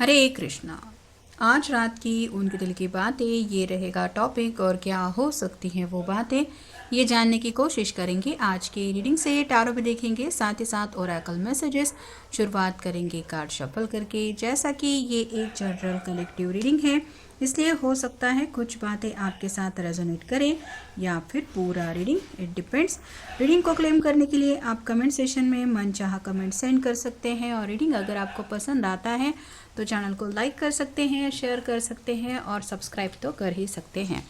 हरे कृष्णा। आज रात की उनके दिल की बातें ये रहेगा टॉपिक, और क्या हो सकती हैं वो बातें ये जानने की कोशिश करेंगे। आज की रीडिंग से टारो भी देखेंगे, साथ ही साथ ओरेकल मैसेजेस। शुरुआत करेंगे कार्ड शफल करके। जैसा कि ये एक जनरल कलेक्टिव रीडिंग है, इसलिए हो सकता है कुछ बातें आपके साथ रेजोनेट करें या फिर पूरा रीडिंग, इट डिपेंड्स। रीडिंग को क्लेम करने के लिए आप कमेंट सेशन में मनचाहा कमेंट सेंड कर सकते हैं, और रीडिंग अगर आपको पसंद आता है तो चैनल को लाइक कर सकते हैं, शेयर कर सकते हैं और सब्सक्राइब तो कर ही सकते हैं।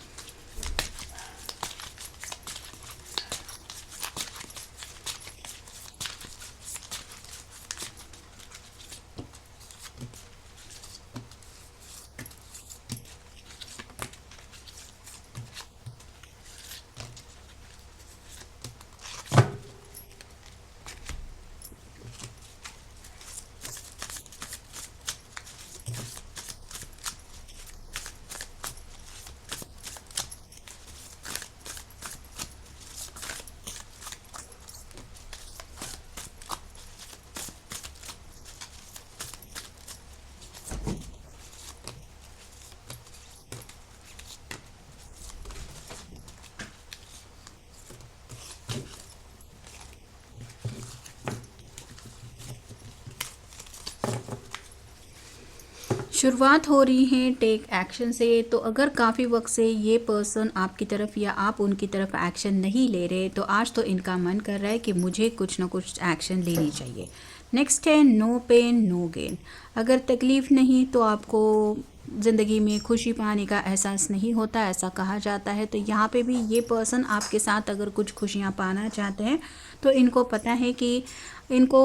शुरुआत हो रही है टेक एक्शन से। तो अगर काफ़ी वक्त से ये पर्सन आपकी तरफ या आप उनकी तरफ एक्शन नहीं ले रहे, तो आज तो इनका मन कर रहा है कि मुझे कुछ ना कुछ एक्शन लेनी चाहिए। नेक्स्ट है नो पेन नो गेन। अगर तकलीफ़ नहीं तो आपको ज़िंदगी में खुशी पाने का एहसास नहीं होता, ऐसा कहा जाता है। तो यहाँ पे भी ये पर्सन आपके साथ अगर कुछ खुशियाँ पाना चाहते हैं तो इनको पता है कि इनको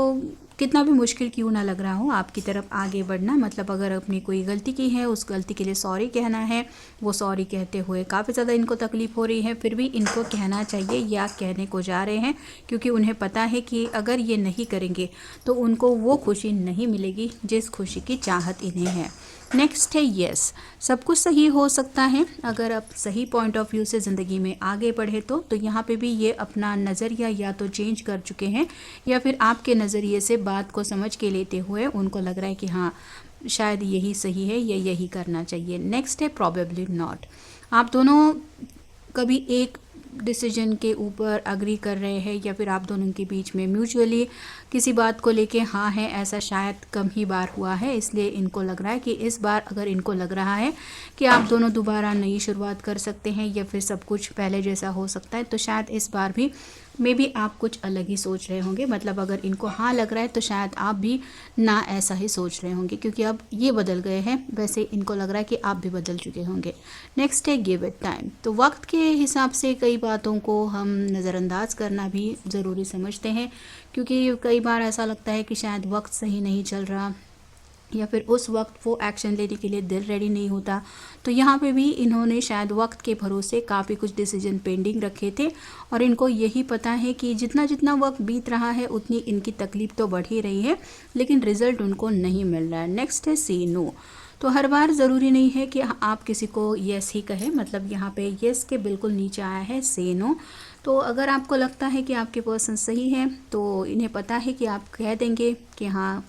कितना भी मुश्किल क्यों ना लग रहा हो आपकी तरफ आगे बढ़ना। मतलब अगर अपनी कोई गलती की है, उस गलती के लिए सॉरी कहना है। वो सॉरी कहते हुए काफ़ी ज़्यादा इनको तकलीफ़ हो रही है, फिर भी इनको कहना चाहिए या कहने को जा रहे हैं, क्योंकि उन्हें पता है कि अगर ये नहीं करेंगे तो उनको वो खुशी नहीं मिलेगी जिस खुशी की चाहत इन्हें है। नेक्स्ट है यस। सब कुछ सही हो सकता है अगर आप सही पॉइंट ऑफ व्यू से ज़िंदगी में आगे बढ़े तो यहाँ पे भी ये अपना नज़रिया या तो चेंज कर चुके हैं, या फिर आपके नज़रिए से बात को समझ के लेते हुए उनको लग रहा है कि हाँ शायद यही सही है या यही करना चाहिए। नेक्स्ट है प्रॉबेबली नॉट। आप दोनों कभी एक डिसीजन के ऊपर अग्री कर रहे हैं, या फिर आप दोनों के बीच में म्यूचुअली किसी बात को लेके हाँ है, ऐसा शायद कम ही बार हुआ है। इसलिए इनको लग रहा है कि इस बार अगर इनको लग रहा है कि आप दोनों दोबारा नई शुरुआत कर सकते हैं या फिर सब कुछ पहले जैसा हो सकता है, तो शायद इस बार भी मे बी आप कुछ अलग ही सोच रहे होंगे। मतलब अगर इनको हाँ लग रहा है तो शायद आप भी ना ऐसा ही सोच रहे होंगे, क्योंकि अब ये बदल गए हैं, वैसे इनको लग रहा है कि आप भी बदल चुके होंगे। नेक्स्ट है गिव इट टाइम। तो वक्त के हिसाब से कई बातों को हम नज़रअंदाज करना भी ज़रूरी समझते हैं, क्योंकि कई बार ऐसा लगता है कि शायद वक्त सही नहीं चल रहा, या फिर उस वक्त वो एक्शन लेने के लिए दिल रेडी नहीं होता। तो यहाँ पे भी इन्होंने शायद वक्त के भरोसे काफ़ी कुछ डिसीजन पेंडिंग रखे थे, और इनको यही पता है कि जितना जितना वक्त बीत रहा है उतनी इनकी तकलीफ़ तो बढ़ ही रही है, लेकिन रिज़ल्ट उनको नहीं मिल रहा है। नेक्स्ट है से नो। तो हर बार ज़रूरी नहीं है कि आप किसी को येस ही कहें। मतलब यहाँ पे येस के बिल्कुल नीचे आया है से नो। तो अगर आपको लगता है कि आपके पर्सन सही है तो इन्हें पता है कि आप कह देंगे कि हाँ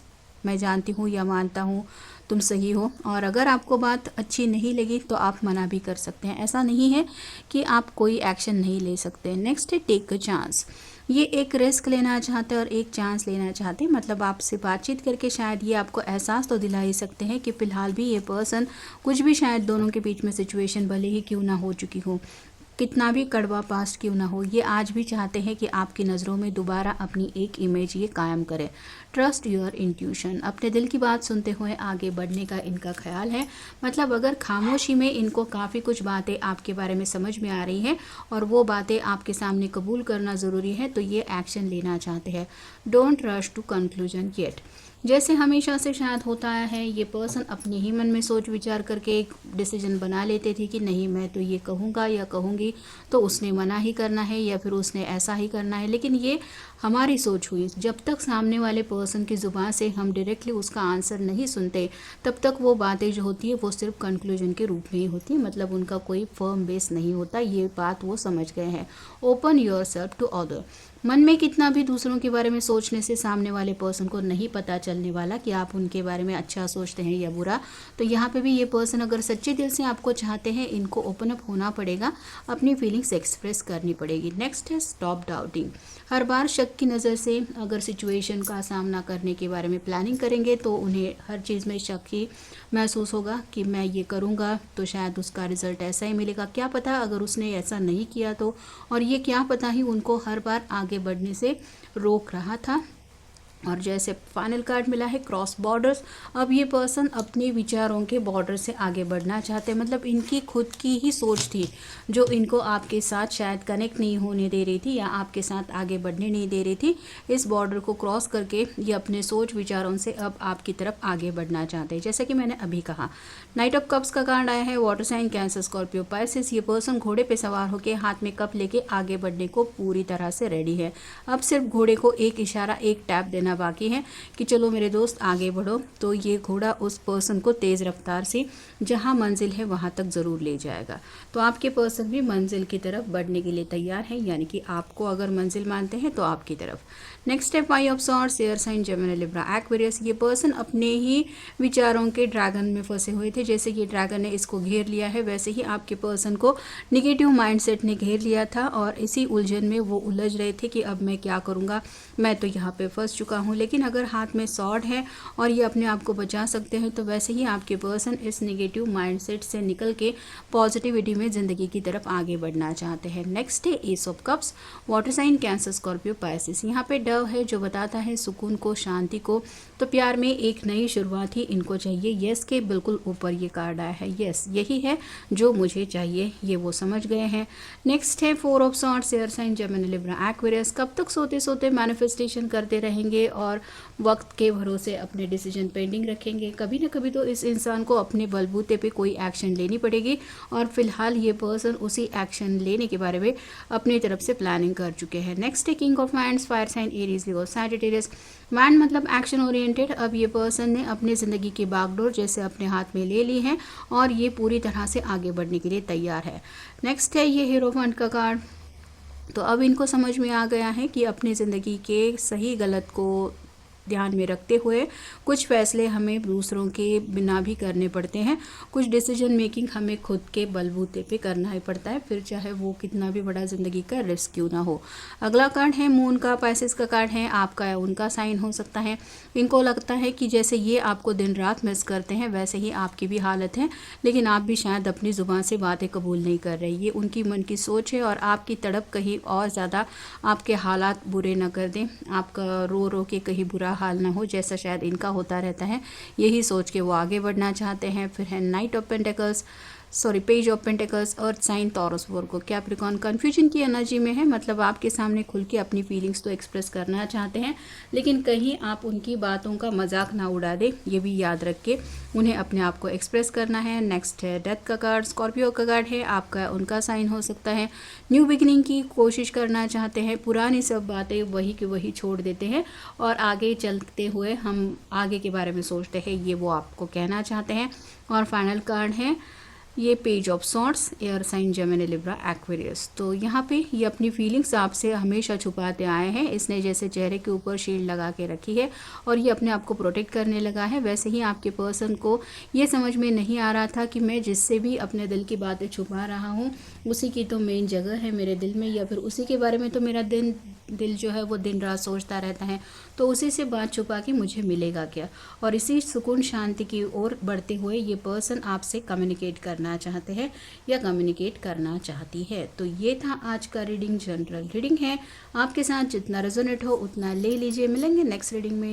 मैं जानती हूँ या मानता हूँ तुम सही हो, और अगर आपको बात अच्छी नहीं लगी तो आप मना भी कर सकते हैं। ऐसा नहीं है कि आप कोई एक्शन नहीं ले सकते। नेक्स्ट है टेक अ चांस। ये एक रिस्क लेना चाहते हैं और एक चांस लेना चाहते हैं। मतलब आपसे बातचीत करके शायद ये आपको एहसास तो दिला ही सकते हैं कि फ़िलहाल भी ये पर्सन कुछ भी, शायद दोनों के बीच में सिचुएशन भले ही क्यों ना हो चुकी हो, कितना भी कड़वा पास्ट क्यों ना हो, ये आज भी चाहते हैं कि आपकी नज़रों में दोबारा अपनी एक इमेज ये कायम करें। Trust your intuition. अपने दिल की बात सुनते हुए आगे बढ़ने का इनका ख्याल है। मतलब अगर खामोशी में इनको काफ़ी कुछ बातें आपके बारे में समझ में आ रही हैं और वो बातें आपके सामने कबूल करना ज़रूरी है, तो ये एक्शन लेना चाहते हैं। Don't rush to conclusion yet. जैसे हमेशा से शायद होता है, ये पर्सन अपने ही मन में सोच विचार करके एक डिसीजन बना लेते थे कि नहीं मैं तो ये कहूँगा या कहूँगी तो उसने मना ही करना है या फिर उसने ऐसा ही करना है। लेकिन ये हमारी सोच हुई। जब तक सामने वाले पर्सन की ज़ुबान से हम डायरेक्टली उसका आंसर नहीं सुनते, तब तक वो बातें जो होती है वो सिर्फ कंक्लूजन के रूप में ही होती है, मतलब उनका कोई फर्म बेस नहीं होता। ये बात वो समझ गए हैं। Open yourself to other. मन में कितना भी दूसरों के बारे में सोचने से सामने वाले पर्सन को नहीं पता चलने वाला कि आप उनके बारे में अच्छा सोचते हैं या बुरा। तो यहाँ पे भी ये पर्सन अगर सच्चे दिल से आपको चाहते हैं, इनको ओपन अप होना पड़ेगा, अपनी फीलिंग्स एक्सप्रेस करनी पड़ेगी। नेक्स्ट है स्टॉप डाउटिंग। हर बार शक की नज़र से अगर सिचुएशन का सामना करने के बारे में प्लानिंग करेंगे तो उन्हें हर चीज़ में शक ही महसूस होगा कि मैं ये करूँगा तो शायद उसका रिजल्ट ऐसा ही मिलेगा, क्या पता अगर उसने ऐसा नहीं किया तो, और ये क्या पता ही उनको हर बार आगे बढ़ने से रोक रहा था। और जैसे फाइनल कार्ड मिला है क्रॉस बॉर्डर्स। अब ये पर्सन अपने विचारों के बॉर्डर से आगे बढ़ना चाहते हैं, मतलब इनकी खुद की ही सोच थी जो इनको आपके साथ शायद कनेक्ट नहीं होने दे रही थी या आपके साथ आगे बढ़ने नहीं दे रही थी। इस बॉर्डर को क्रॉस करके ये अपने सोच विचारों से अब आपकी तरफ आगे बढ़ना चाहते हैं। जैसे कि मैंने अभी कहा, नाइट ऑफ कप्स का कार्ड आया है, water sign Cancer Scorpio Pisces. ये पर्सन घोड़े पे सवार होकर हाथ में कप लेके आगे बढ़ने को पूरी तरह से रेडी है। अब सिर्फ घोड़े को एक इशारा, एक टैप देना बाकी है कि चलो मेरे दोस्त आगे बढ़ो, तो ये घोड़ा उस पर्सन को तेज़ रफ्तार से जहां मंजिल है वहां तक ज़रूर ले जाएगा। तो आपके पर्सन भी मंजिल की तरफ बढ़ने के लिए तैयार है, यानी कि आपको अगर मंजिल मानते हैं तो आपकी तरफ। नेक्स्ट है five of swords, air sign, Gemini, Libra, Aquarius. ये पर्सन अपने ही विचारों के ड्रैगन में फंसे हुए थे। जैसे ये ड्रैगन ने इसको घेर लिया है, वैसे ही आपके पर्सन को निगेटिव माइंडसेट ने घेर लिया था और इसी उलझन में वो उलझ रहे थे कि अब मैं क्या करूँगा, मैं तो यहाँ पे फंस चुका हूँ। लेकिन अगर हाथ में सॉर्ड है और ये अपने आप को बचा सकते हैं, तो वैसे ही आपके पर्सन इस निगेटिव माइंडसेट से निकल के पॉजिटिविटी में ज़िंदगी की तरफ आगे बढ़ना चाहते हैं। नेक्स्ट है ace of cups, water sign, Cancer, Scorpio, Pisces. यहाँ पे डव है जो बताता है सुकून को, शांति को। तो प्यार में एक नई शुरुआत ही इनको चाहिए। यस के बिल्कुल ऊपर ये कार्ड आया है, यस यही है जो मुझे चाहिए, ये वो समझ गए हैं। नेक्स्ट है four of swords, air sign, Gemini, Libra, Aquarius. कब तक सोते सोते मैनिफेस्टेशन करते रहेंगे और वक्त के भरोसे अपने डिसीजन पेंडिंग रखेंगे? कभी ना कभी तो इस इंसान को अपने बलबूते पे कोई एक्शन लेनी पड़ेगी और फिलहाल ये पर्सन उसी एक्शन लेने के बारे में अपनी तरफ से प्लानिंग कर चुके हैं। नेक्स्ट है king of wands, fire sign, Aries, Leo, Sagittarius. Wand मतलब एक्शन ओरिएंटेड। अब ये पर्सन ने अपनी ज़िंदगी की बागडोर जैसे अपने हाथ में ले ली है और ये पूरी तरह से आगे बढ़ने के लिए तैयार है। नेक्स्ट है ये हीरोफंट का कार्ड। तो अब इनको समझ में आ गया है कि अपनी ज़िंदगी के सही गलत को ध्यान में रखते हुए कुछ फैसले हमें दूसरों के बिना भी करने पड़ते हैं। कुछ डिसीजन मेकिंग हमें खुद के बलबूते पे करना ही पड़ता है, फिर चाहे वो कितना भी बड़ा ज़िंदगी का रिस्क क्यों ना हो। अगला कार्ड है मून का, पाइसेस का कार्ड है, आपका या उनका साइन हो सकता है। इनको लगता है कि जैसे ये आपको दिन रात मिस करते हैं वैसे ही आपकी भी हालत है, लेकिन आप भी शायद अपनी ज़ुबान से बातें कबूल नहीं कर रहे। ये उनकी मन की सोच है और आपकी तड़प कहीं और ज़्यादा आपके हालात बुरे न कर दें, आपका रो रो के कहीं बुरा हाल ना हो जैसा शायद इनका होता रहता है। यही सोच के वो आगे बढ़ना चाहते हैं। फिर है knight of pentacles, page of pentacles, earth sign, Taurus, Virgo, Capricorn. Confusion की एनर्जी में है, मतलब आपके सामने खुल के अपनी फीलिंग्स तो एक्सप्रेस करना चाहते हैं, लेकिन कहीं आप उनकी बातों का मजाक ना उड़ा दें, ये भी याद रख के उन्हें अपने आप को एक्सप्रेस करना है। नेक्स्ट है डेथ का कार्ड, स्कॉर्पियो का कार्ड है, आपका उनका साइन हो सकता है। न्यू बिगिनिंग की कोशिश करना चाहते हैं, पुरानी सब बातें वही की वही छोड़ देते हैं और आगे चलते हुए हम आगे के बारे में सोचते हैं, ये वो आपको कहना चाहते हैं। और फाइनल कार्ड है ये page of swords, air sign, Gemini, Libra, Aquarius. तो यहाँ पे ये अपनी फीलिंग्स आपसे हमेशा छुपाते आए हैं। इसने जैसे चेहरे के ऊपर शील्ड लगा के रखी है और ये अपने आप को प्रोटेक्ट करने लगा है, वैसे ही आपके पर्सन को ये समझ में नहीं आ रहा था कि मैं जिससे भी अपने दिल की बातें छुपा रहा हूँ उसी की तो मेन जगह है मेरे दिल में, या फिर उसी के बारे में तो मेरा दिल जो है वो दिन रात सोचता रहता है, तो उसी से बात छुपा के मुझे मिलेगा क्या। और इसी सुकून शांति की ओर बढ़ते हुए ये पर्सन आपसे कम्युनिकेट करना चाहते हैं या कम्युनिकेट करना चाहती है। तो ये था आज का रीडिंग, जनरल रीडिंग है। आपके साथ जितना रेजोनेट हो उतना ले लीजिए। मिलेंगे नेक्स्ट रीडिंग में।